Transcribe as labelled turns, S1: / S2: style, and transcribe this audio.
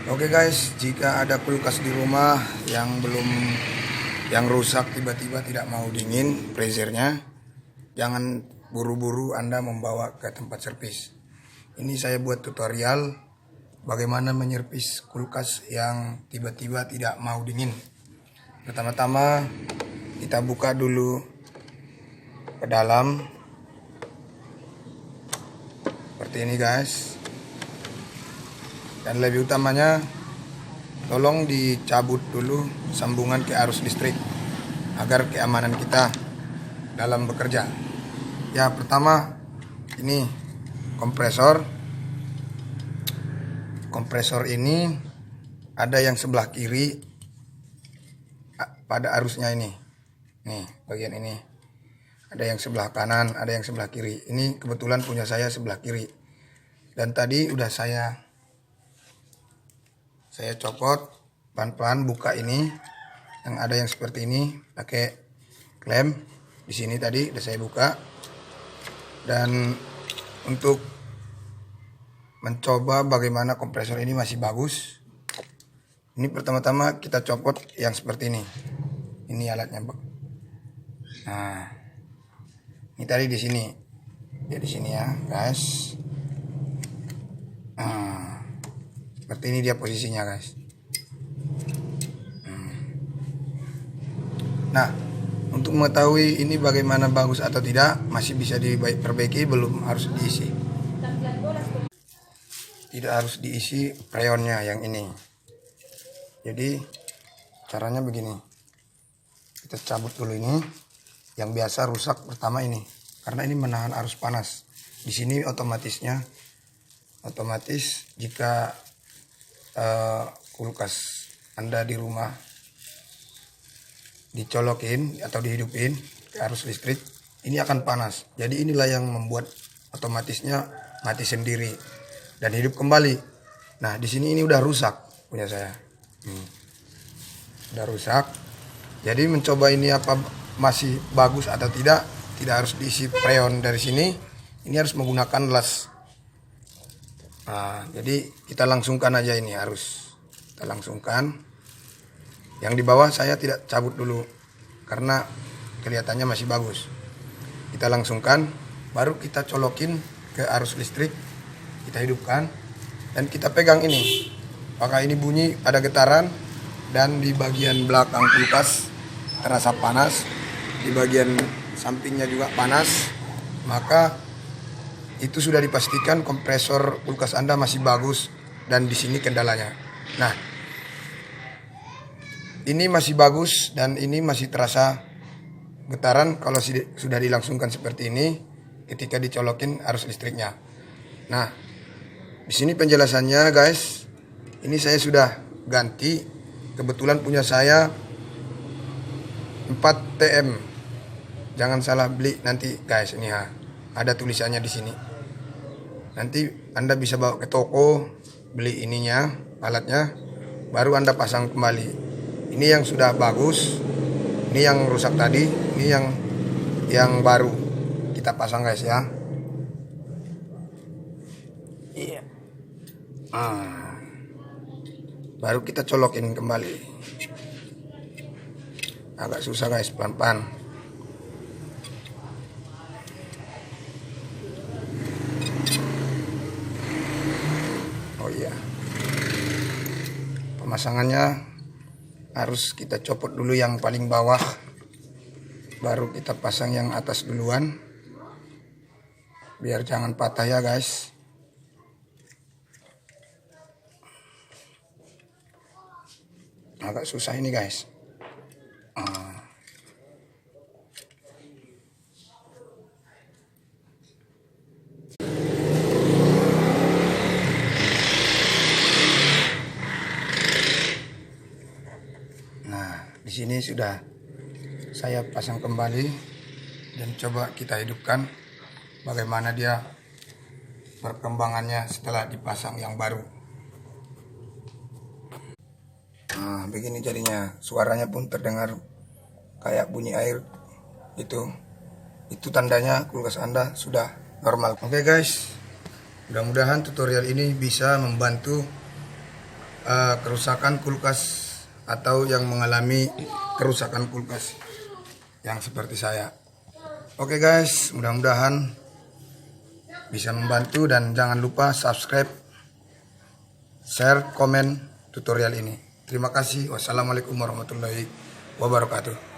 S1: Oke guys, jika ada kulkas di rumah yang rusak tiba-tiba tidak mau dingin freezernya, jangan buru-buru Anda membawa ke tempat servis. Ini saya buat tutorial bagaimana menyervis kulkas yang tiba-tiba tidak mau dingin. Pertama-tama kita buka dulu ke dalam seperti ini guys. Dan lebih utamanya tolong dicabut dulu sambungan ke arus listrik agar keamanan kita dalam bekerja. Ya, pertama ini kompresor ini ada yang sebelah kiri pada arusnya ini. Nih, bagian ini. Ada yang sebelah kanan, ada yang sebelah kiri. Ini kebetulan punya saya sebelah kiri. Dan tadi udah saya copot pelan-pelan, buka ini yang ada yang seperti ini pakai klem di sini. Tadi udah saya buka. Dan untuk mencoba bagaimana kompresor ini masih bagus, ini pertama-tama kita copot yang seperti ini. Ini alatnya, nah ini tadi di sini ya, di sini ya guys. Seperti ini dia posisinya guys. Nah, untuk mengetahui ini bagaimana bagus atau tidak, masih bisa diperbaiki, belum harus diisi. Tidak harus diisi freonnya yang ini. Jadi caranya begini. Kita cabut dulu ini. Yang biasa rusak pertama ini, karena ini menahan arus panas. Di sini otomatis jika kulkas Anda di rumah dicolokin atau dihidupin ke arus listrik, ini akan panas. Jadi inilah yang membuat otomatisnya mati sendiri dan hidup kembali. Nah, di sini ini udah rusak punya saya. Udah rusak. Jadi mencoba ini apa masih bagus atau tidak harus diisi freon dari sini. Ini harus menggunakan las. Nah, jadi kita langsungkan aja ini, harus kita langsungkan. Yang di bawah saya tidak cabut dulu karena kelihatannya masih bagus. Kita langsungkan, baru kita colokin ke arus listrik, kita hidupkan dan kita pegang ini. Apakah ini bunyi, ada getaran, dan di bagian belakang kulkas terasa panas, di bagian sampingnya juga panas, maka itu sudah dipastikan kompresor kulkas Anda masih bagus dan di sini kendalanya. Nah, ini masih bagus dan ini masih terasa getaran kalau sudah dilangsungkan seperti ini ketika dicolokin arus listriknya. Nah, di sini penjelasannya guys. Ini saya sudah ganti. Kebetulan punya saya 4 TM. Jangan salah beli nanti guys, ini ya. Ada tulisannya di sini. Nanti Anda bisa bawa ke toko, beli ininya, alatnya, baru Anda pasang kembali. Ini yang sudah bagus, ini yang rusak tadi, ini yang baru kita pasang guys ya. Iya. Baru kita colokin kembali. Agak susah guys, pelan-pelan. Oh iya, pemasangannya harus kita copot dulu yang paling bawah, baru kita pasang yang atas duluan, biar jangan patah ya guys. Agak susah ini guys. Di sini sudah saya pasang kembali dan coba kita hidupkan bagaimana dia perkembangannya setelah dipasang yang baru. Nah, begini jadinya, suaranya pun terdengar kayak bunyi air. Itu tandanya kulkas Anda sudah normal. Oke guys, mudah-mudahan tutorial ini bisa membantu kerusakan kulkas atau yang mengalami kerusakan kulkas yang seperti saya. Oke guys, mudah-mudahan bisa membantu dan jangan lupa subscribe, share, komen tutorial ini. Terima kasih. Wassalamualaikum warahmatullahi wabarakatuh.